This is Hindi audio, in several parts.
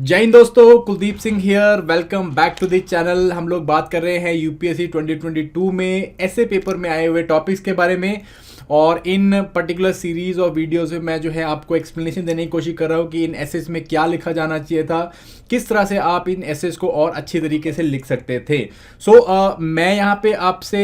जय हिंद दोस्तों, Kuldeep Singh here. Welcome back to the channel. हम लोग बात कर रहे हैं यूपीएससी 2022 में ऐसे पेपर में आए हुए टॉपिक्स के बारे में, और इन पर्टिकुलर सीरीज और वीडियोस में मैं जो है आपको एक्सप्लेनेशन देने की कोशिश कर रहा हूँ कि इन एसेस में क्या लिखा जाना चाहिए था, किस तरह से आप इन एसेस को और अच्छी तरीके से लिख सकते थे। मैं यहाँ पे आपसे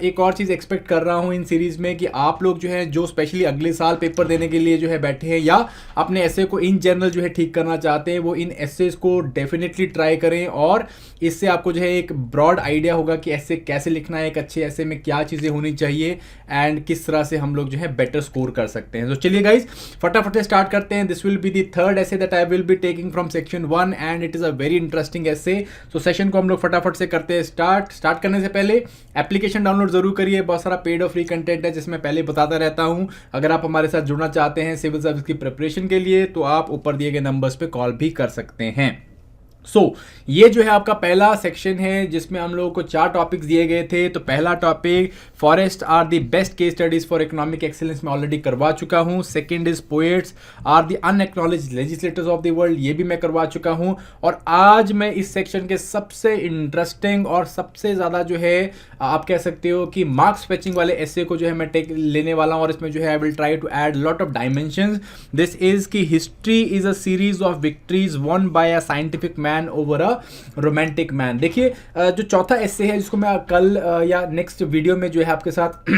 एक और चीज़ एक्सपेक्ट कर रहा हूँ इन सीरीज में कि आप लोग जो है जो स्पेशली अगले साल पेपर देने के लिए जो है बैठे हैं या अपने एसे को इन जनरल जो है ठीक करना चाहते हैं, वो इन एसेस को डेफिनेटली ट्राई करें, और इससे आपको जो है एक ब्रॉड आइडिया होगा कि ऐसे कैसे लिखना है, एक अच्छे ऐसे में क्या चीज़ें होनी चाहिए एंड किस तरह से हम लोग जो है बेटर स्कोर कर सकते हैं। तो चलिए गाइज फटाफट से स्टार्ट करते हैं। This will be the third essay that I will be taking from section 1 and it is a very interesting essay. तो सेशन को हम लोग फटाफट से करते हैं स्टार्ट करने से पहले एप्लीकेशन डाउनलोड जरूर करिए। बहुत सारा पेड और फ्री कंटेंट है जिसमें पहले बताता रहता हूं। अगर आप हमारे साथ जुड़ना चाहते हैं सिविल सर्विस की प्रिपरेशन के लिए तो आप ऊपर दिए गए नंबर्स पे कॉल भी कर सकते हैं। ये जो है आपका पहला सेक्शन है जिसमें हम लोगों को 4 टॉपिक्स दिए गए थे। तो पहला topic forests are the best case studies for economic excellence में ऑलरेडी करवा चुका हूं। Second is poets are the unacknowledged legislators of the world, ये भी मैं करवा चुका हूं। और आज मैं इस सेक्शन के सबसे इंटरेस्टिंग और सबसे ज़्यादा जो है आप कह सकते हो कि मार्क्स फेचिंग वाले एसे को जो है मैं लेने वाला हूं, और इसमें जो है I will try to add lot of dimensions. This is कि history is a series of victories won by a scientific man over a romantic man. देखिए जो चौथा एसे है जिसको मैं कल या नेक्स्ट वीडियो में जो है आपके साथ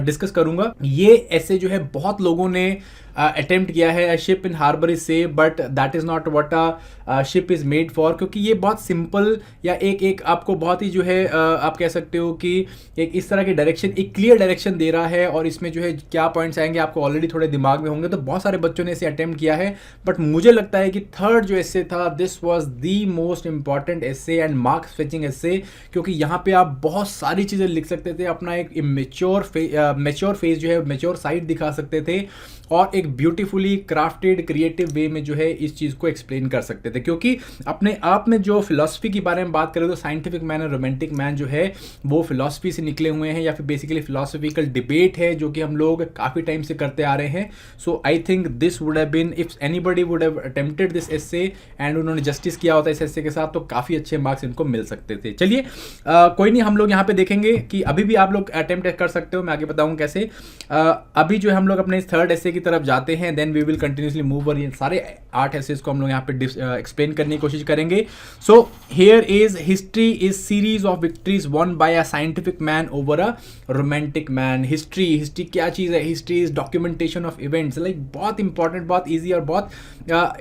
डिस्कस करूंगा, ये एसे जो है बहुत लोगों ने अटेम्प्ट किया है। Ship in harbour is safe but that is not what a ship is made for, क्योंकि ये बहुत सिंपल या एक आपको बहुत ही जो है आप कह सकते हो कि एक इस तरह की डायरेक्शन, एक क्लियर डायरेक्शन दे रहा है, और इसमें जो है क्या पॉइंट्स आएंगे आपको ऑलरेडी थोड़े दिमाग में होंगे। तो बहुत सारे बच्चों ने इसे अटेम्प्ट किया है, बट मुझे लगता है कि थर्ड जो एसे था this was the most important essay and marks fetching essay, क्योंकि यहाँ पे आप बहुत सारी चीज़ें लिख सकते थे, अपना एक मेच्योर फेज जो है मेच्योर साइड दिखा सकते थे, और एक ब्यूटीफुली क्राफ्टेड क्रिएटिव वे में जो है इस चीज़ को एक्सप्लेन कर सकते थे। क्योंकि अपने आप में जो फिलॉसफी के बारे में बात करें तो साइंटिफिक मैन और रोमांटिक मैन जो है वो फिलॉसफी से निकले हुए हैं, या फिर बेसिकली फिलोसफिकल डिबेट है जो कि हम लोग काफ़ी टाइम से करते आ रहे हैं। So I think this would have been, if anybody would have attempted this essay and उन्होंने जस्टिस किया होता इस एसे के साथ, तो काफ़ी अच्छे मार्क्स इनको मिल सकते थे। चलिए कोई नहीं, हम लोग यहाँ पे देखेंगे कि अभी भी आप लोग अटेम्प्ट कर सकते हो, मैं आगे बताऊँ कैसे। अभी जो है हम लोग अपने थर्ड एसे की तरफ जाते हैं, then we will continuously move, और ये सारे 8 एसेस को हम लोग यहाँ पे एक्सप्लेन करने की कोशिश करेंगे। So here is history is series of victories won by a scientific man over a romantic man. History क्या चीज़ है? History is documentation of events. Like बहुत इंपॉर्टेंट, बहुत ईजी, और बहुत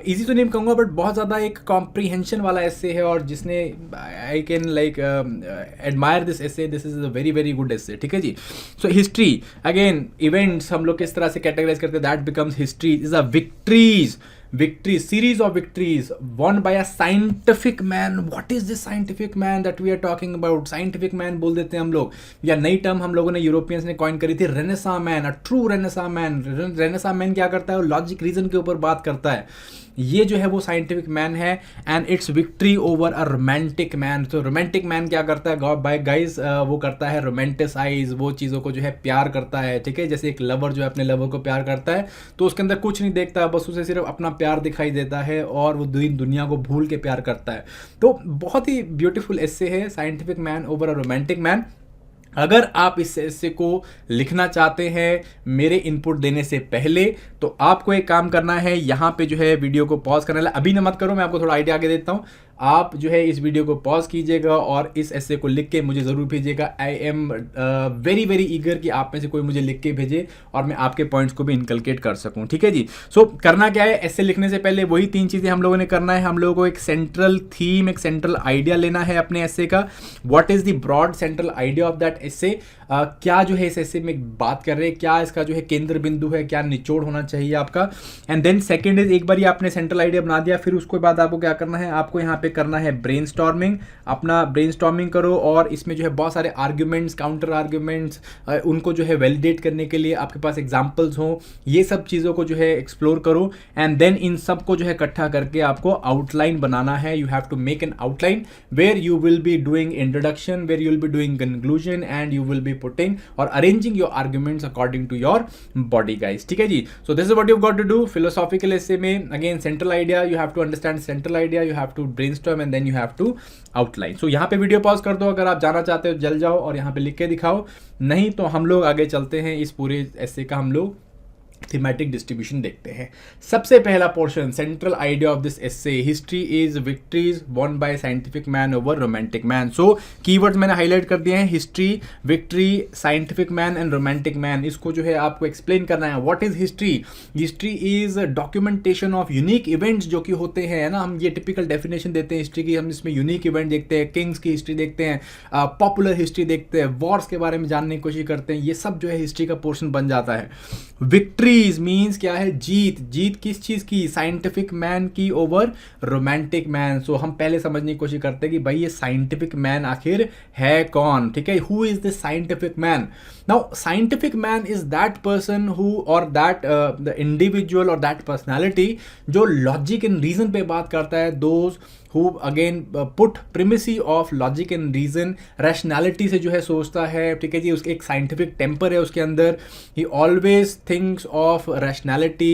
ईजी तो नहीं कहूँगा बट बहुत ज़्यादा एक कॉम्प्रीहेंशन वाला एसे है, और जिसने I can like admire this essay. This is a very very good essay, ठीक है जी। सो हिस्ट्री अगेन इवेंट्स हम लोग किस तरह से कैटेगराइज करते हैं, that becomes history is a victories series of victories won by a scientific man. What is this scientific man that we are talking about? Scientific man बोल देते हैं हम लोग, या नई टर्म हम लोगों ने यूरोपियंस ने कॉइन करी थी, renaissance man, a true renaissance man. Renaissance man क्या करता है? वो लॉजिक रीजन के ऊपर बात करता है। ये जो है वो साइंटिफिक मैन है, and it's victory over a romantic man. तो रोमांटिक मैन क्या करता है बाय गाइज? वो करता है रोमांटिसाइज, वो चीज़ों को जो है प्यार करता है, ठीक है। जैसे एक लवर जो है अपने लवर को प्यार करता है तो उसके अंदर कुछ नहीं देखता, बस उसे सिर्फ अपना प्यार दिखाई देता है, और वो दुनिया को भूल के प्यार करता है। तो बहुत ही ब्यूटीफुल एसे है scientific man over a romantic man. अगर आप इस एसे को लिखना चाहते हैं मेरे इनपुट देने से पहले, तो आपको एक काम करना है, यहाँ पे जो है वीडियो को पॉज करना है। अभी ना मत करो, मैं आपको थोड़ा आइडिया आगे देता हूँ। आप जो है इस वीडियो को पॉज कीजिएगा और इस एसे को लिख के मुझे ज़रूर भेजिएगा। I am very very eager कि आप में से कोई मुझे लिख के भेजे और मैं आपके पॉइंट्स को भी इनकलकेट कर सकूं, ठीक है जी। सो करना क्या है, एसे लिखने से पहले वही 3 चीज़ें हम लोगों ने करना है। हम लोगों को एक सेंट्रल थीम, एक सेंट्रल आइडिया लेना है अपने एसे का। What is the broad central idea of that essay? क्या जो है इस एसे में बात कर रहे हैं, क्या इसका जो है केंद्र बिंदु है, क्या निचोड़ होना चाहिए आपका। एंड देन सेकंड इज, एक बार ये आपने सेंट्रल आइडिया बना दिया, फिर उसके बाद आपको क्या करना है, आपको यहाँ पे पे करना है ब्रेनस्टॉर्मिंग, अपना ब्रेनस्टॉर्मिंग करो और इसमें जो है बहुत सारे आर्ग्यूमेंट्स, काउंटर आर्ग्यूमेंट्स, उनको जो है वैलिडेट करने के लिए आपके पास एग्जाम्पल्स हों, ये सब चीज़ों को जो है एक्सप्लोर करो एंड देन इन सब को जो है इकट्ठा करके आपको आउटलाइन बनाना है. You have to make an outline where you will be doing introduction, where you will be doing conclusion and you will be putting और arranging your arguments according to your body guys. ठीक है जी. So this is what you got to do. Philosophical essay में again central idea, you have to understand central idea, you have to brainstorm and then you have to outline. सो यहाँ पे वीडियो पॉज कर दो अगर आप जाना चाहते हो, जल जाओ और यहाँ पे लिख के दिखाओ. नहीं तो हम लोग आगे चलते हैं, इस पूरे एसे का हम लोग थीमेटिक डिस्ट्रीब्यूशन देखते हैं. सबसे पहला portion, central idea of this essay, history is victories won by scientific man over romantic man. So keywords मैंने हाईलाइट कर दिए हैं, history, victory, scientific man and romantic man. इसको जो है आपको एक्सप्लेन करना है. What is history? History is documentation of unique events जो कि होते हैं, है ना. हम ये टिपिकल डेफिनेशन देते हैं हिस्ट्री की, हम इसमें यूनिक इवेंट देखते हैं, किंग्स की हिस्ट्री देखते हैं, पॉपुलर हिस्ट्री देखते हैं, वॉर्स के बारे में जानने की कोशिश करते हैं. ये सब जो है हिस्ट्री का पोर्शन बन जाता है. विक्ट्रीज मीन्स क्या है? जीत. जीत किस चीज की? साइंटिफिक मैन की ओवर रोमांटिक मैन. सो हम पहले समझने की कोशिश करते हैं कि भाई ये साइंटिफिक मैन आखिर है कौन. ठीक है, who is the scientific man? Now scientific man is that person who और दैट द इंडिविजुअल और दैट पर्सनैलिटी जो लॉजिक एंड रीजन पे बात करता है. Those who again put primacy of logic and reason, rationality से जो है सोचता है. ठीक है जी, उसके एक साइंटिफिक टेम्पर है उसके अंदर. he always thinks of rationality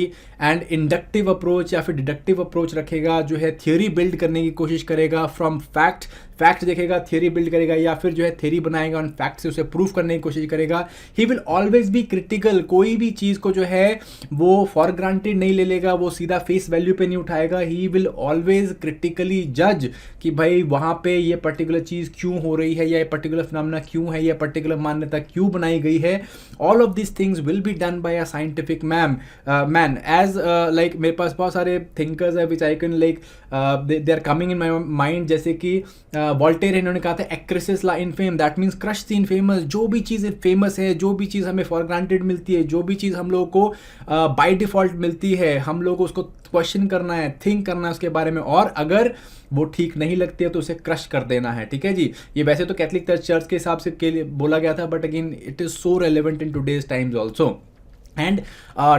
and inductive approach या फिर डिडक्टिव अप्रोच रखेगा, जो है थियोरी बिल्ड करने की कोशिश करेगा फ्रॉम फैक्ट. फैक्ट देखेगा, थियोरी बिल्ड करेगा या फिर जो है थियोरी बनाएगा और फैक्ट से उसे प्रूफ करने की कोशिश करेगा. He will always be critical. कोई भी चीज़ को जो है वो फॉर ग्रांटेड नहीं ले लेगा, वो सीधा फेस वैल्यू पे नहीं उठाएगा. ही विल ऑलवेज क्रिटिकली जज कि भाई वहाँ पे ये पर्टिकुलर चीज़ क्यों हो रही है, या ये पर्टिकुलर फिनोमेना क्यों है, या पर्टिकुलर मान्यता क्यों बनाई गई है. All of this things will be done by a scientific man. As like मेरे पास बहुत सारे थिंकर्स है which I can like they are coming in my mind. जैसे कि वॉल्टेयर, इन्होंने कहा था एक्रेसिस ला इन फेम, that means crush the infamous. जो भी चीज़ फेमस है, जो भी चीज़ हमें फॉर ग्रांटेड मिलती है, जो भी चीज़ हम लोगों को बाय डिफॉल्ट मिलती है, हम लोगों को उसको क्वेश्चन करना है, थिंक करना है उसके बारे में, और अगर वो ठीक नहीं लगती है तो उसे क्रश कर देना है. ठीक है जी. ये वैसे तो कैथलिक चर्च के हिसाब से के लिए बोला गया था, but again it is so relevant in today's times also. And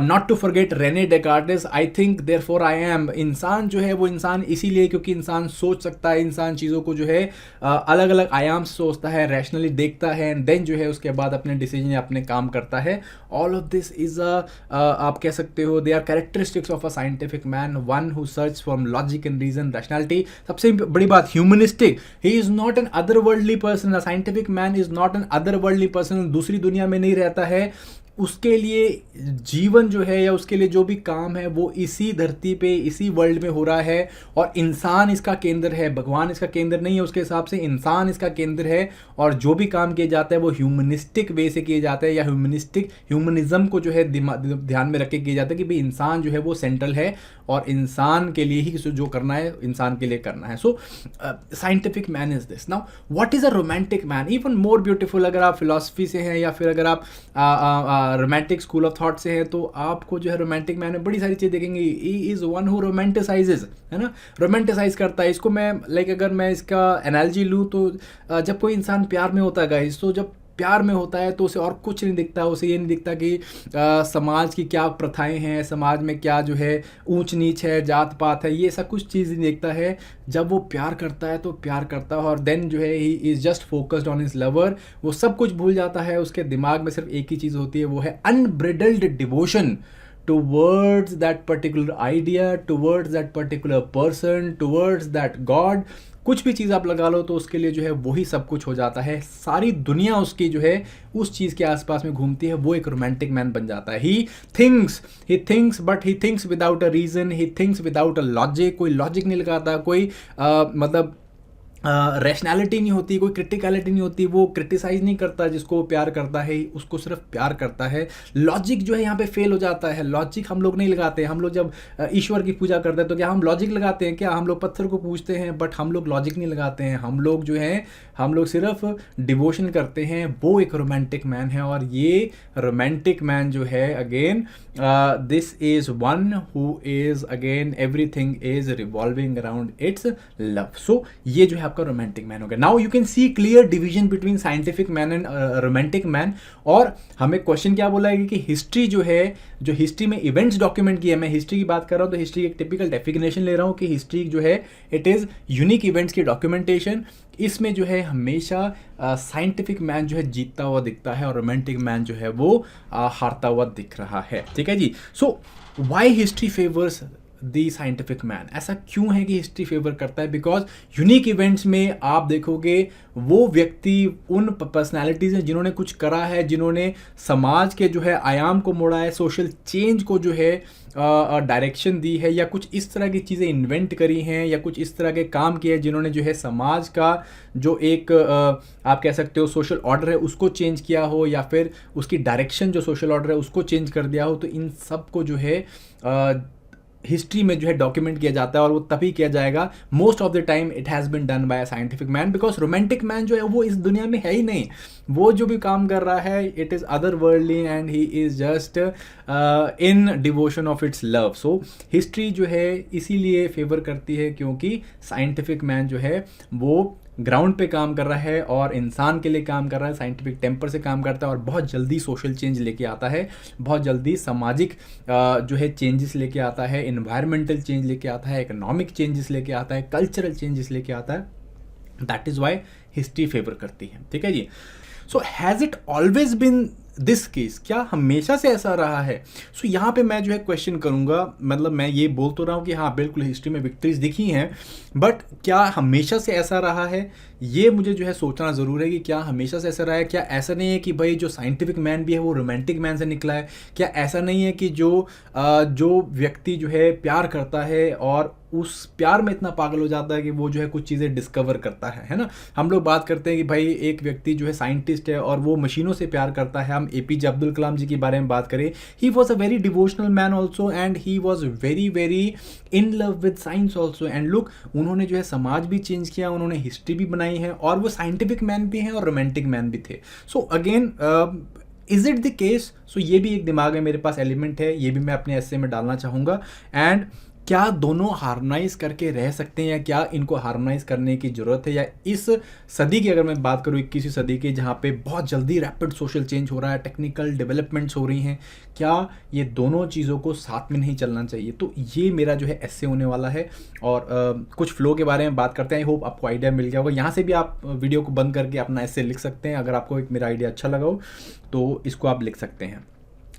not to forget Rene Descartes. I think therefore I am. इंसान जो है वो इंसान इसीलिए क्योंकि इंसान सोच सकता है, इंसान चीज़ों को जो है अलग अलग आयाम से सोचता है, रैशनली देखता है, एंड देन जो है उसके बाद अपने डिसीजन या अपने काम करता है. ऑल ऑफ दिस इज आप कह सकते हो they are characteristics of a scientific man, one who search from logic and reason, rationality. सबसे बड़ी बात, humanistic. He is not an other worldly person. A scientific man is not an other worldly person. दूसरी दुनिया में नहीं रहता है. उसके लिए जीवन जो है या उसके लिए जो भी काम है वो इसी धरती पे, इसी वर्ल्ड में हो रहा है, और इंसान इसका केंद्र है. भगवान इसका केंद्र नहीं है. उसके हिसाब से इंसान इसका केंद्र है, और जो भी काम किया जाता है वो ह्यूमनिस्टिक वे से किया जाता है, या ह्यूमनिज्म को जो है ध्यान में रख के किया जाता है कि भाई इंसान जो है वो सेंट्रल है और इंसान के लिए ही जो करना है इंसान के लिए करना है. सो scientific man is this. Now what is a romantic man? Even more beautiful. अगर आप फिलॉसफी से हैं या फिर अगर आप रोमांटिक स्कूल ऑफ थॉट से हैं, तो आपको जो है रोमांटिक मैन में बड़ी सारी चीज़ देखेंगे. ही इज़ वन हु रोमांटिसाइजेज, है ना, रोमांटिसाइज करता है. इसको मैं लाइक अगर मैं इसका एनालॉजी लूँ तो जब कोई इंसान प्यार में होता है गाइस, तो जब प्यार में होता है तो उसे और कुछ नहीं दिखता. उसे ये नहीं दिखता कि समाज की क्या प्रथाएं हैं, समाज में क्या जो है ऊंच नीच है, जात पात है, ये सब कुछ चीज़ नहीं देखता है. जब वो प्यार करता है तो प्यार करता है, और देन जो है he is just focused on his lover. वो सब कुछ भूल जाता है. उसके दिमाग में सिर्फ एक ही चीज़ होती है, वो है unbridled devotion towards that particular idea, towards that particular person, towards that God. कुछ भी चीज़ आप लगा लो तो उसके लिए जो है वही सब कुछ हो जाता है. सारी दुनिया उसकी जो है उस चीज़ के आसपास में घूमती है. वो एक रोमांटिक मैन बन जाता है. He thinks but he thinks without a reason. He thinks without a logic. कोई लॉजिक नहीं लगाता, कोई मतलब रैशनैलिटी नहीं होती, कोई क्रिटिकलिटी नहीं होती, वो क्रिटिसाइज नहीं करता जिसको वो प्यार करता है, उसको सिर्फ प्यार करता है। लॉजिक जो है यहाँ पे फेल हो जाता है, लॉजिक हम लोग नहीं लगाते। हम लोग जब ईश्वर की पूजा करते हैं तो क्या हम लॉजिक लगाते हैं? क्या हम लोग पत्थर को पूजते हैं? बट हम लोग लॉजिक नहीं लगाते हैं। हम लोग जो है हम लोग सिर्फ डिवोशन करते हैं। वो एक रोमांटिक मैन है, और ये रोमांटिक मैन जो है again this is one who is again everything is revolving around its love. So ये जो है आपका रोमांटिक मैन हो गया। Now you can see clear division between scientific man and romantic man. और हमें क्वेश्चन क्या बोला है कि हिस्ट्री जो है, जो हिस्ट्री में इवेंट्स डॉक्यूमेंट किए, मैं हिस्ट्री की बात कर रहा हूँ तो हिस्ट्री एक टिपिकल डेफिनेशन ले रहा हूँ कि हिस्ट्री जो है इट इज़ यूनिक इवेंट्स की डॉक्यूमेंटेशन। इसमें जो है हमेशा साइंटिफिक मैन जो है जीतता हुआ दिखता है और रोमांटिक मैन जो है वो हारता हुआ दिख रहा है। ठीक है जी। So why history favours the scientific man? ऐसा क्यों है कि हिस्ट्री फेवर करता है? बिकॉज यूनिक इवेंट्स में आप देखोगे वो व्यक्ति उन पर्सनैलिटीज़ हैं जिन्होंने कुछ करा है, जिन्होंने समाज के जो है आयाम को मोड़ा है, सोशल चेंज को जो है डायरेक्शन दी है, या कुछ इस तरह की चीज़ें इन्वेंट करी हैं, या कुछ इस तरह के काम किए हैं जिन्होंने जो है समाज का जो एक आप कह सकते हो सोशल ऑर्डर है उसको चेंज किया हो, या फिर उसकी डायरेक्शन जो सोशल ऑर्डर है उसको चेंज कर दिया हो। तो इन सब को जो है हिस्ट्री में जो है डॉक्यूमेंट किया जाता है, और वो तभी किया जाएगा most of the time it has been done by a scientific man. Because romantic man जो है वो इस दुनिया में है ही नहीं। वो जो भी काम कर रहा है it is other worldly and he is just in devotion of its love. So history जो है इसीलिए फेवर करती है क्योंकि साइंटिफिक मैन जो है वो ग्राउंड पे काम कर रहा है और इंसान के लिए काम कर रहा है, साइंटिफिक टेम्पर से काम करता है और बहुत जल्दी सोशल चेंज लेके आता है, बहुत जल्दी सामाजिक जो है चेंजेस लेके आता है, इन्वायरमेंटल चेंज लेके आता है, इकोनॉमिक चेंजेस लेके आता है, कल्चरल चेंजेस लेके आता है। That is why history favour करती है। ठीक है जी। So has it always been this case? क्या हमेशा से ऐसा रहा है? सो यहाँ पे मैं जो है क्वेश्चन करूँगा, मतलब मैं ये बोल तो रहा हूँ कि हाँ बिल्कुल हिस्ट्री में विक्ट्रीज दिखी हैं, बट क्या हमेशा से ऐसा रहा है? ये मुझे जो है सोचना ज़रूर है कि क्या हमेशा से ऐसा रहा है? क्या ऐसा नहीं है कि भाई जो साइंटिफिक मैन भी है वो रोमांटिक मैन से निकला है? क्या ऐसा नहीं है कि जो व्यक्ति जो है प्यार करता है और उस प्यार में इतना पागल हो जाता है कि वो जो है कुछ चीज़ें डिस्कवर करता है ना? हम लोग बात करते हैं कि भाई एक व्यक्ति जो है साइंटिस्ट है और वो मशीनों से प्यार करता है। हम एपीजे अब्दुल कलाम जी के बारे में बात करें, he was a very devotional man also and he was very very in love with science also. And look, उन्होंने जो है समाज भी चेंज किया, उन्होंने हिस्ट्री भी बनाई है, और वो साइंटिफिक मैन भी हैं और रोमांटिक मैन भी थे। So again is it the case? So ये भी एक दिमाग में मेरे पास एलिमेंट है, ये भी मैं अपने एस्से में डालना चाहूँगा। एंड क्या दोनों हार्मोनाइज करके रह सकते हैं, या क्या इनको हार्मोनाइज करने की ज़रूरत है? या इस सदी की अगर मैं बात करूँ 21वीं सदी की, जहाँ पे बहुत जल्दी रैपिड सोशल चेंज हो रहा है, टेक्निकल डेवलपमेंट्स हो रही हैं, क्या ये दोनों चीज़ों को साथ में नहीं चलना चाहिए? तो ये मेरा जो है एस्से होने वाला है, और कुछ फ्लो के बारे में बात करते हैं। आई होप आपको आइडिया मिल गया होगा। यहाँ से भी आप वीडियो को बंद करके अपना एस्से लिख सकते हैं। अगर आपको एक मेरा आइडिया अच्छा लगा हो तो इसको आप लिख सकते हैं।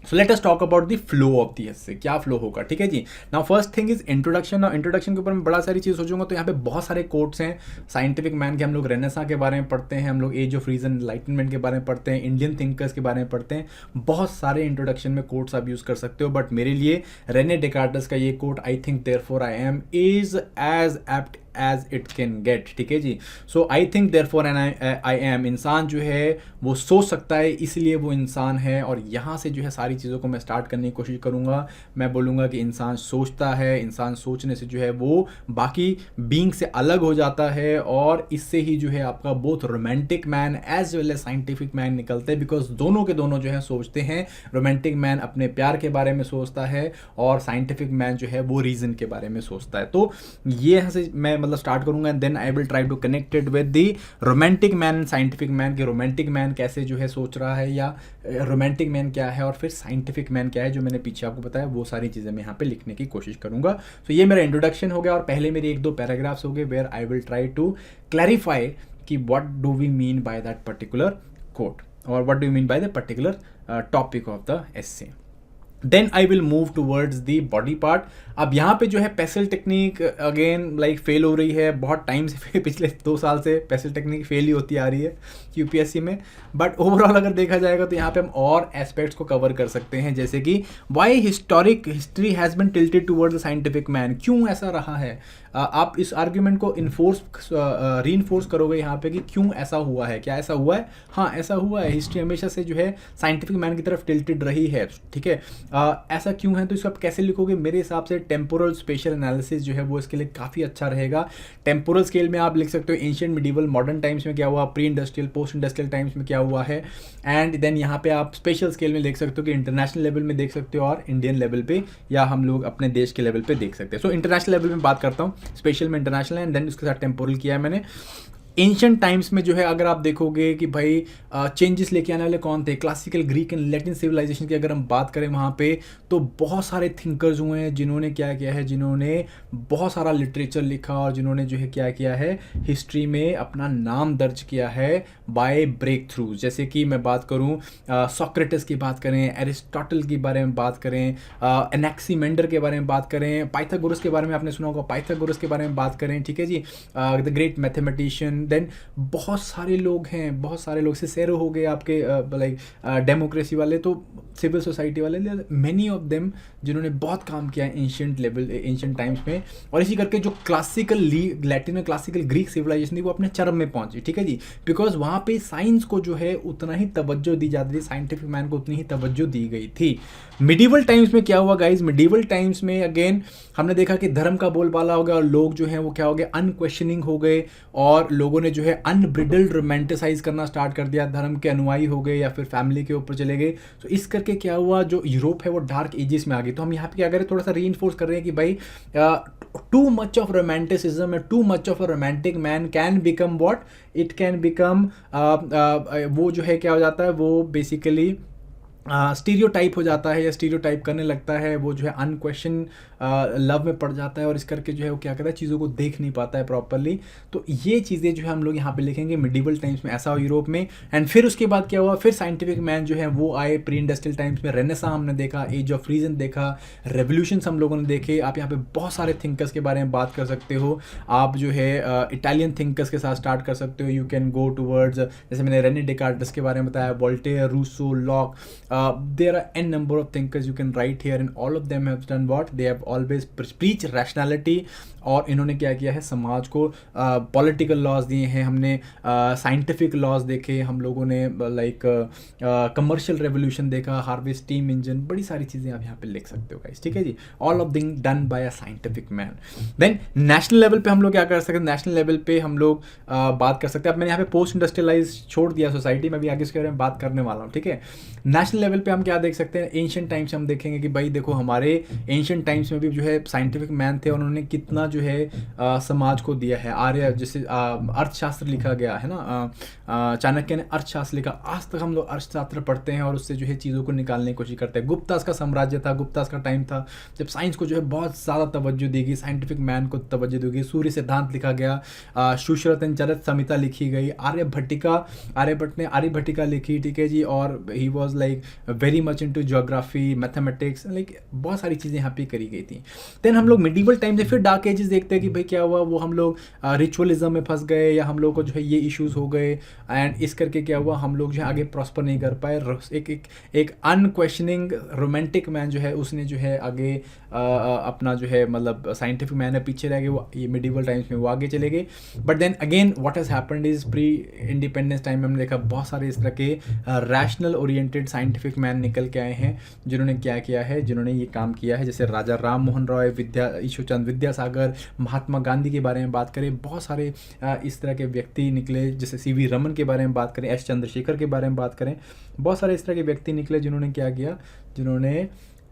So let us talk about the flow of the essay. क्या फ्लो होगा? ठीक है जी। Now first thing is introduction. Now introduction के ऊपर मैं बड़ा सारी चीज़ सोचूंगा, तो यहाँ पे बहुत सारे कोट्स हैं साइंटिफिक मैन के। हम लोग रेनेसां के बारे में पढ़ते हैं, हम लोग एज ऑफ रीजन एनलाइटनमेंट के बारे में पढ़ते हैं, इंडियन थिंकर्स के बारे में पढ़ते हैं। बहुत सारे इंट्रोडक्शन में कोट्स आप यूज़ कर सकते हो, बट मेरे लिए रेने डेकार्टस का ये quote, I think therefore I am, is as apt as it can get. ठीक है जी। So I think therefore and I am, इंसान जो है वो सोच सकता है इसलिए वो इंसान है। और यहाँ से जो है सारी चीज़ों को मैं स्टार्ट करने की कोशिश करूँगा। मैं बोलूँगा कि इंसान सोचता है, इंसान सोचने से जो है वो बाकी बीइंग से अलग हो जाता है, और इससे ही जो है आपका both romantic man as well as scientific man निकलते हैं। बिकॉज दोनों के दोनों जो है सोचते हैं। रोमांटिक मैन अपने प्यार के बारे में सोचता है, और साइंटिफिक मैन जो है वो रीज़न के बारे में सोचता है। तो ये यहाँ से मैं मतलब स्टार्ट करूंगा, and then I will try to connect it with the romantic man and scientific man, कि रोमांटिक मैन कैसे जो है सोच रहा है, या रोमांटिक मैन क्या है, और फिर साइंटिफिक मैन क्या है, जो मैंने पीछे आपको बताया। वो सारी चीज़ें मैं यहाँ पे लिखने की कोशिश करूंगा। तो ये मेरा इंट्रोडक्शन हो गया, और पहले मेरे 1-2 पैराग्राफ्स हो गए where I will try to clarify कि what do we mean by that particular quote, और what do you mean by the particular topic of the essay. Then I will move towards the body part. अब यहाँ पे जो है PESTLE technique again like fail हो रही है बहुत टाइम से, पिछले 2 साल से पेसल टेक्निक फेल ही होती आ रही है यूपीएससी में। बट ओवरऑल अगर देखा जाएगा तो यहाँ पे हम और एस्पेक्ट्स को कवर कर सकते हैं, जैसे कि why history has been tilted towards the scientific man. क्यों ऐसा रहा है? आप इस आर्ग्यूमेंट को रीइंफोर्स करोगे यहाँ पे कि क्यों ऐसा हुआ है, क्या ऐसा हुआ है, हाँ ऐसा हुआ है। हिस्ट्री हमेशा से जो है साइंटिफिक मैन की तरफ टिल्टेड रही है, ठीक है। ऐसा क्यों है, तो इसको आप कैसे लिखोगे? मेरे हिसाब से टेम्पोरल स्पेशल एनालिसिस जो है वो इसके लिए काफ़ी अच्छा रहेगा। टेम्पोरल स्केल में आप लिख सकते हो एंशिएंट, मिडीवल, मॉडर्न टाइम्स में क्या हुआ, pre industrial, post industrial times में क्या हुआ है, एंड देन यहाँ पे आप स्पेशल स्केल में देख सकते हो कि इंटरनेशनल लेवल में देख सकते हो और इंडियन लेवल पे या हम लोग अपने देश के लेवल पे देख सकते हैं। सो इंटरनेशनल लेवल में बात करता हूँ, स्पेशल में इंटरनेशनल एंड देन उसके साथ टेम्पोरल किया है मैंने। एंशिएंट टाइम्स में जो है अगर आप देखोगे कि भाई चेंजेस लेके आने वाले कौन थे, classical Greek and Latin civilisation की अगर हम बात करें वहाँ पे, तो बहुत सारे थिंकर्स हुए हैं जिन्होंने क्या किया है, जिन्होंने बहुत सारा लिटरेचर लिखा और जिन्होंने जो है क्या किया है, हिस्ट्री में अपना नाम दर्ज किया है बाय ब्रेक थ्रूज। जैसे कि मैं बात करूँ सोक्रेटिस की बात करें, एरिस्टोटल के बारे में बात करें, एनेक्सीमेंडर के बारे में बात करें, पाइथागोरस के बारे में आपने सुना होगा, पाइथागोरस के बारे में बात करें, ठीक है जी, द ग्रेट मैथमेटिशियन। देन बहुत सारे लोग हैं, बहुत सारे लोग, सिसेरो हो गए आपके लाइक डेमोक्रेसी वाले, तो सिविल सोसाइटी वाले, मेनी ऑफ देम जिन्होंने बहुत काम किया है एंशिएंट लेवल, एंशिएंट टाइम्स में। और इसी करके जो क्लासिकल लैटिन और क्लासिकल ग्रीक सिविलाइजेशन थी वो अपने चरम में पहुंची, ठीक है जी, बिकॉज वहाँ पे साइंस को जो है उतना ही तवज्जो दी जाती थी, साइंटिफिक मैन को उतनी ही तवज्जो दी गई थी। मिडीवल टाइम्स में क्या हुआ गाइज, मिडीवल टाइम्स में अगेन हमने देखा कि धर्म का बोलबाला हो गया और लोग जो हैं वो क्या हो गए, अनक्वेश्चनिंग हो गए और लोगों ने जो है अनब्रिडल्ड रोमांटिसाइज करना स्टार्ट कर दिया, धर्म के अनुयायी हो गए या फिर फैमिली के ऊपर चले गए। तो इस करके क्या हुआ, जो यूरोप है वो डार्क एजेस में आ गई। तो हम यहाँ पे क्या करें, थोड़ा सा रीइंफोर्स कर रहे हैं कि भाई too much of romanticism, too much of a romantic man can become what, it can become वो जो है क्या हो जाता है, वो बेसिकली स्टीरियोटाइप हो जाता है या स्टीरियोटाइप करने लगता है, वो जो है अनक्वेश्चन लव में पड़ जाता है और इस करके जो है वो क्या करता है, चीज़ों को देख नहीं पाता है प्रॉपरली। तो ये चीज़ें जो है हम लोग यहाँ पे लिखेंगे मिडीवल टाइम्स में ऐसा हो यूरोप में। एंड फिर उसके बाद क्या हुआ, फिर साइंटिफिक मैन जो है वो आए प्री इंडस्ट्रियल टाइम्स में, रेनेसां हमने देखा, एज ऑफ रीजन देखा, रेवोल्यूशंस हम लोगों ने देखे। आप यहाँ पे बहुत सारे थिंकर्स के बारे में बात कर सकते हो, आप जो है इटालियन थिंकर्स के साथ स्टार्ट कर सकते हो, यू कैन गो टूवर्ड्स, जैसे मैंने रेने डेकार्टस के बारे में बताया, Voltaire, Rousseau, Locke, there are n number of thinkers you can write here and all of them have done what, they have always preach rationality। और इन्होंने क्या किया है, समाज को पॉलिटिकल लॉज दिए हैं, हमने साइंटिफिक लॉज देखे, हम लोगों ने लाइक कमर्शियल रेवोल्यूशन देखा, हार्वेस्ट स्टीम इंजन, बड़ी सारी चीज़ें आप यहाँ पे लिख सकते हो गाइस, ठीक है जी, all of thing done by a scientific man. Then national level पे हम लोग क्या कर सकते हैं, नेशनल लेवल पे हम लोग बात कर सकते हैं। अब मैंने यहाँ पे पोस्ट इंडस्ट्रियलाइज छोड़ दिया सोसाइटी में, भी आगे इसके बारे में बात करने वाला हूँ, ठीक है। नेशनल लेवल पे हम क्या देख सकते हैं, एंशिएंट टाइम्स हम देखेंगे कि भाई देखो हमारे एंशिएंट टाइम्स में भी जो है साइंटिफिक मैन थे और उन्होंने कितना जो है समाज को दिया है। आर्य जैसे अर्थशास्त्र लिखा गया है ना, चाणक्य ने अर्थशास्त्र लिखा, आज तक हम लोग अर्थशास्त्र पढ़ते हैं और उससे जो है चीज़ों को निकालने की कोशिश करते हैं। गुप्तास का साम्राज्य था, गुप्तास का टाइम था जब साइंस को जो है बहुत ज़्यादा तवज्जो दी गई, साइंटिफिक मैन को तवज्जो दी गई, सूर्य सिद्धांत लिखा गया, सुश्रुतन चरक संहिता लिखी गई, आर्यभट्ट ने आर्यभट्टिका लिखी, ठीक है जी, और he was like very much into geography, mathematics, like बहुत सारी चीज़ें यहाँ पे करी गई थी। देन हम लोग मिडीवल टाइम से फिर डार्क एजेस देखते हैं कि भाई क्या हुआ, वो हम लोग रिचुअलिज्म में फंस गए या हम लोग को जो है ये इश्यूज हो गए एंड इस करके क्या हुआ, हम लोग जो है आगे प्रॉस्पर नहीं कर पाए। एक अनक्वेश्चनिंग रोमांटिक मैन जो है उसने जो है आगे अपना जो है मतलब साइंटिफिक मैन है पीछे रह गए, वो ये मिडीवल टाइम्स में वो आगे चले गए। But then again what has happened is pre independence time में हमने देखा बहुत सारे इस तरह के रैशनल ओरिएंटेड साइंटिफिक मैन निकल के आए हैं जिन्होंने क्या किया है, जिन्होंने ये काम किया है। जैसे राजा राम मोहन रॉय, ईश्वरचंद विद्यासागर, महात्मा गांधी के बारे में बात करें, बहुत सारे इस तरह के व्यक्ति निकले। जैसे सीवी रमन के बारे में बात करें, एस चंद्रशेखर के बारे में बात करें, बहुत सारे इस तरह के व्यक्ति निकले जिन्होंने क्या किया, जिन्होंने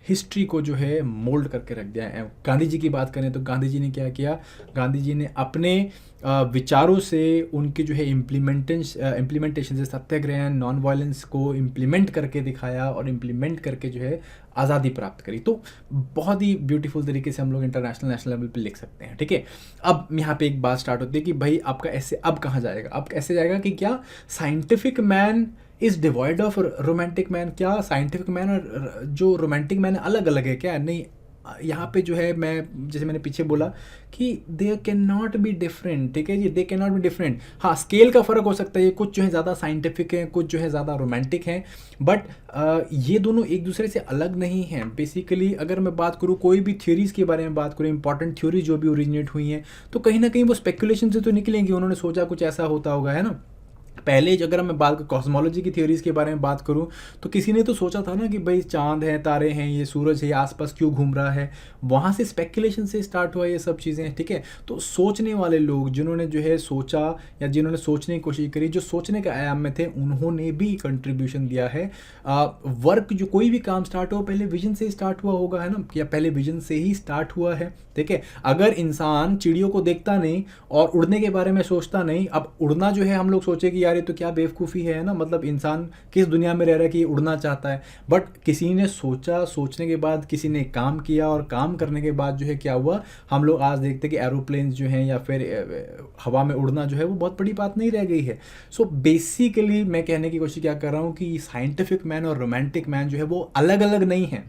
हिस्ट्री को जो है मोल्ड करके रख दिया है। गांधी जी की बात करें तो गांधी जी ने क्या किया, गांधी जी ने अपने विचारों से उनके जो है इम्प्लीमेंटेशन से सत्याग्रह, नॉन वायलेंस को इम्प्लीमेंट करके दिखाया और इम्प्लीमेंट करके जो है आज़ादी प्राप्त करी। तो बहुत ही ब्यूटीफुल तरीके से हम लोग इंटरनेशनल नेशनल लेवल पे लिख सकते हैं, ठीक है। अब यहाँ पे एक बात स्टार्ट होती है कि भाई आपका ऐसे अब कहाँ जाएगा, अब कैसे जाएगा कि क्या scientific man is devoid of romantic man, क्या साइंटिफिक मैन और जो रोमांटिक मैन अलग अलग है क्या? नहीं, यहाँ पे जो है मैं जैसे मैंने पीछे बोला कि they can not be different, ठीक है जी, they can not be different. हाँ, स्केल का फ़र्क हो सकता है, कुछ जो है ज़्यादा साइंटिफिक है, कुछ जो है ज़्यादा रोमांटिक हैं, बट ये दोनों एक दूसरे से अलग नहीं हैं। बेसिकली अगर मैं बात करूँ कोई भी थ्योरीज़ के बारे में बात करूँ, इंपॉर्टेंट थ्योरी जो भी ओरिजिनेट हुई हैं, तो कहीं ना कहीं वो स्पेकुलेशन से तो निकलेंगी, उन्होंने सोचा कुछ ऐसा होता होगा, है ना। पहले अगर मैं बात कॉस्मोलॉजी की थ्योरीज के बारे में बात करूं, तो किसी ने तो सोचा था ना कि भाई चांद है, तारे हैं, ये सूरज है, ये आसपास क्यों घूम रहा है, वहाँ से स्पेकुलेशन से स्टार्ट हुआ ये सब चीज़ें, ठीक है। तो सोचने वाले लोग जिन्होंने जो है सोचा या जिन्होंने सोचने की कोशिश करी, जो सोचने के आयाम में थे, उन्होंने भी कंट्रीब्यूशन दिया है। वर्क जो कोई भी काम स्टार्ट हो पहले विजन से स्टार्ट हुआ होगा, है ना, या पहले विजन से ही स्टार्ट हुआ है, ठीक है। अगर इंसान चिड़ियों को देखता नहीं और उड़ने के बारे में सोचता नहीं, अब उड़ना जो है हम लोग सोचे कि यार ये तो क्या बेवकूफ़ी है ना, मतलब इंसान किस दुनिया में रह रहा है कि उड़ना चाहता है, बट किसी ने सोचा, सोचने के बाद किसी ने काम किया, और काम करने के बाद जो है क्या हुआ, हम लोग आज देखते हैं कि एरोप्लेन्स जो हैं या फिर हवा में उड़ना जो है वो बहुत बड़ी बात नहीं रह गई है। सो बेसिकली मैं कहने की कोशिश क्या कर रहा हूँ कि साइंटिफिक मैन और रोमांटिक मैन जो है वो अलग अलग नहीं है,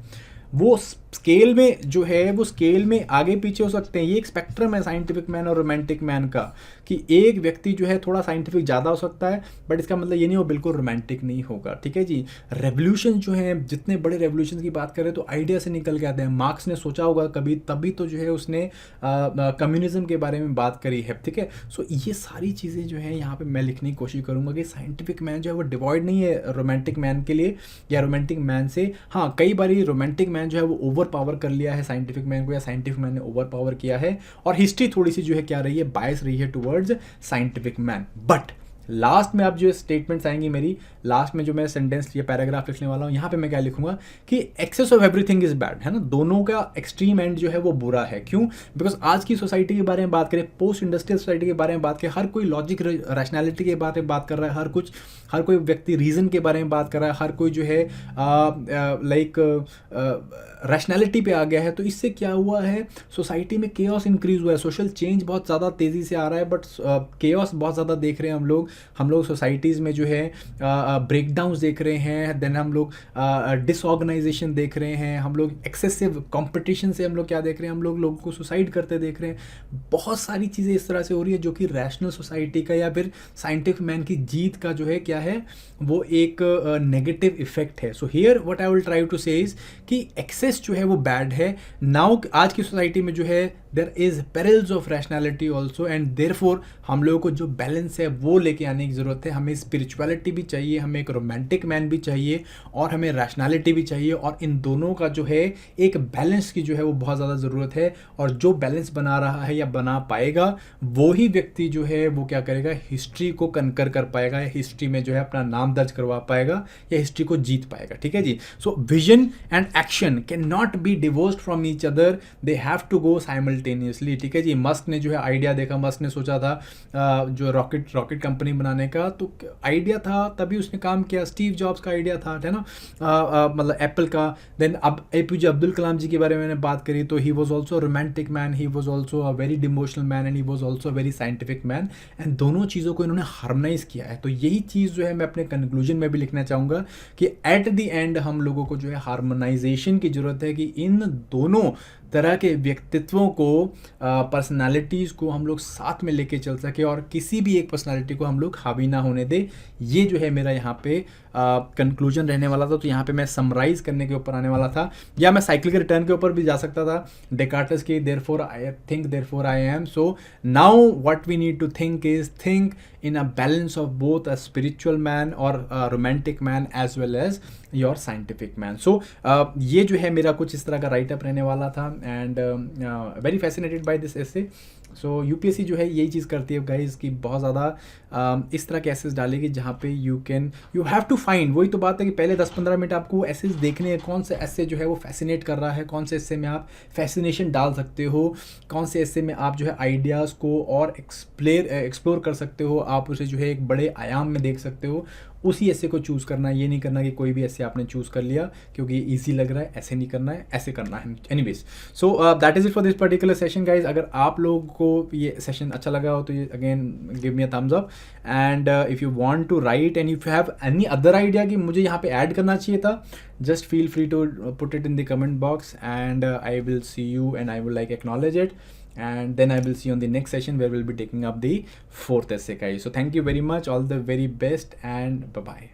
वो स्केल में जो है वो स्केल में आगे पीछे हो सकते हैं। ये एक स्पेक्ट्रम है साइंटिफिक मैन और रोमांटिक मैन का, कि एक व्यक्ति जो है थोड़ा साइंटिफिक ज़्यादा हो सकता है, बट इसका मतलब ये नहीं हो बिल्कुल रोमांटिक नहीं होगा, ठीक है जी। रेवोल्यूशन जो है, जितने बड़े रेवोल्यूशन की बात करें तो आइडिया से निकल के आते हैं। मार्क्स ने सोचा होगा कभी, तभी तो जो है उसने कम्युनिज्म के बारे में बात करी है, ठीक है। सो ये सारी चीज़ें जो है यहाँ पर मैं लिखने की कोशिश करूँगा कि साइंटिफिक मैन जो है वो डिवॉइड नहीं है रोमांटिक मैन के लिए या रोमांटिक मैन से। हाँ, कई बार रोमांटिक मैन जो है वो ओवर पावर कर लिया है साइंटिफिक मैन को, या साइंटिफिक मैन ने ओवर पावर किया है, और हिस्ट्री थोड़ी सी जो है क्या रही है, बायस रही है towards scientific man. But last में अब जो स्टेटमेंट्स आएंगी मेरी, लास्ट में जो मैं सेंटेंस या पैराग्राफ लिखने वाला हूँ, यहाँ पे मैं क्या लिखूंगा कि excess of everything is bad, है ना, दोनों का एक्सट्रीम एंड जो है वो बुरा है। क्यों? बिकॉज आज की सोसाइटी के बारे में बात करें, पोस्ट इंडस्ट्रियल सोसाइटी के बारे में बात करें, हर कोई लॉजिक रैशनैलिटी के बारे में बात कर रहा है, हर कोई व्यक्ति रीजन के बारे में बात कर रहा है, हर कोई जो है लाइक रैशनैलिटी पे आ गया है। तो इससे क्या हुआ है, सोसाइटी में केओस इंक्रीज हुआ है, सोशल चेंज बहुत ज़्यादा तेज़ी से आ रहा है, बट केओस बहुत ज़्यादा देख रहे हैं हम लोग सोसाइटीज़ में जो है ब्रेकडाउन्स देख रहे हैं, देन हम लोग डिसऑर्गेनाइजेशन देख रहे हैं, हम लोग एक्सेसिव कंपटीशन से हम लोग क्या देख रहे हैं, हम लोग लोगों को सुसाइड करते देख रहे हैं। बहुत सारी चीज़ें इस तरह से हो रही है जो कि रैशनल सोसाइटी का या फिर साइंटिफिक मैन की जीत का जो है क्या है, वो एक नेगेटिव इफेक्ट है। So here what I will try to say is कि एक्सेस जो है वो बैड है। नाउ आज की सोसाइटी में जो है there is perils of rationality also, and therefore हम लोगों को जो बैलेंस है वो लेके आने की ज़रूरत है। हमें स्पिरिचुअलिटी भी चाहिए, हमें एक रोमांटिक मैन भी चाहिए, और हमें रैशनैलिटी भी चाहिए, और इन दोनों का जो है एक बैलेंस की जो है वो बहुत ज़्यादा ज़रूरत है। और जो बैलेंस बना रहा है या बना पाएगा, वो ही व्यक्ति जो है वो क्या करेगा, हिस्ट्री को कनकर कर पाएगा, या हिस्ट्री में जो है अपना नाम दर्ज करवा पाएगा, या हिस्ट्री को जीत पाएगा, ठीक है जी। So vision and action can not be divorced from each other, they have to go simultaneously, ठीक है जी। मस्क ने जो है आइडिया देखा, मस्क ने सोचा था जो रॉकेट कंपनी बनाने का, तो आइडिया था तभी उसने काम किया। स्टीव जॉब्स का आइडिया था, है ना, मतलब एप्पल का। देन अब APJ अब्दुल कलाम जी के बारे में मैंने बात करी, तो he was also romantic man, he was also a very emotional man, and he was also very scientific man, and दोनों चीज़ों को इन्होंने हार्मोनाइज किया है। तो यही चीज़ जो है मैं अपने कंक्लूजन में भी लिखना चाहूँगा कि एट द एंड हम लोगों को जो है हार्मोनाइजेशन की ज़रूरत है, कि इन दोनों तरह के व्यक्तित्वों को, पर्सनालिटीज़ को हम लोग साथ में लेके चल सके, और किसी भी एक पर्सनालिटी को हम लोग हावी ना होने दे। ये जो है मेरा यहाँ पे कंक्लूजन रहने वाला था। तो यहाँ पे मैं समराइज करने के ऊपर आने वाला था, या मैं साइकिल के रिटर्न के ऊपर भी जा सकता था, डेकार्टस की therefore I think therefore I am. So now what we need to think is think in a balance of both a spiritual man or a romantic man as well as your scientific man. So ये जो है मेरा कुछ इस तरह का राइट अप रहने वाला था, and very fascinated by this essay. So UPSC जो है यही चीज़ करती है गाइज, कि बहुत ज़्यादा इस तरह के एसेस डालेगी जहाँ पे यू हैव टू फाइंड, वही तो बात है कि पहले 10-15 मिनट आपको एसेस देखने हैं, कौन से एसे जो है वो फैसिनेट कर रहा है, कौन से एसे में आप फैसिनेशन डाल सकते हो, कौन से एसे में आप जो है आइडियाज़ को और एक्सप्लोर कर सकते हो, आप उसे जो है एक बड़े आयाम में देख सकते हो। उसी ऐसे को चूज़ करना है। ये नहीं करना कि कोई भी ऐसे आपने चूज़ कर लिया क्योंकि ईजी लग रहा है, ऐसे नहीं करना है, ऐसे करना है। Anyways, so that is it for this particular session guys. अगर आप लोगों को ये सेशन अच्छा लगा हो तो ये again give me a thumbs up, and if you want to write and if you have any other idea कि मुझे यहाँ पे ऐड करना चाहिए था, just feel free to put it in the comment box, and I will see you and I will like acknowledge it, and then I will see you on the next session where we'll be taking up the fourth essay guys. So thank you very much, all the very best, and bye bye.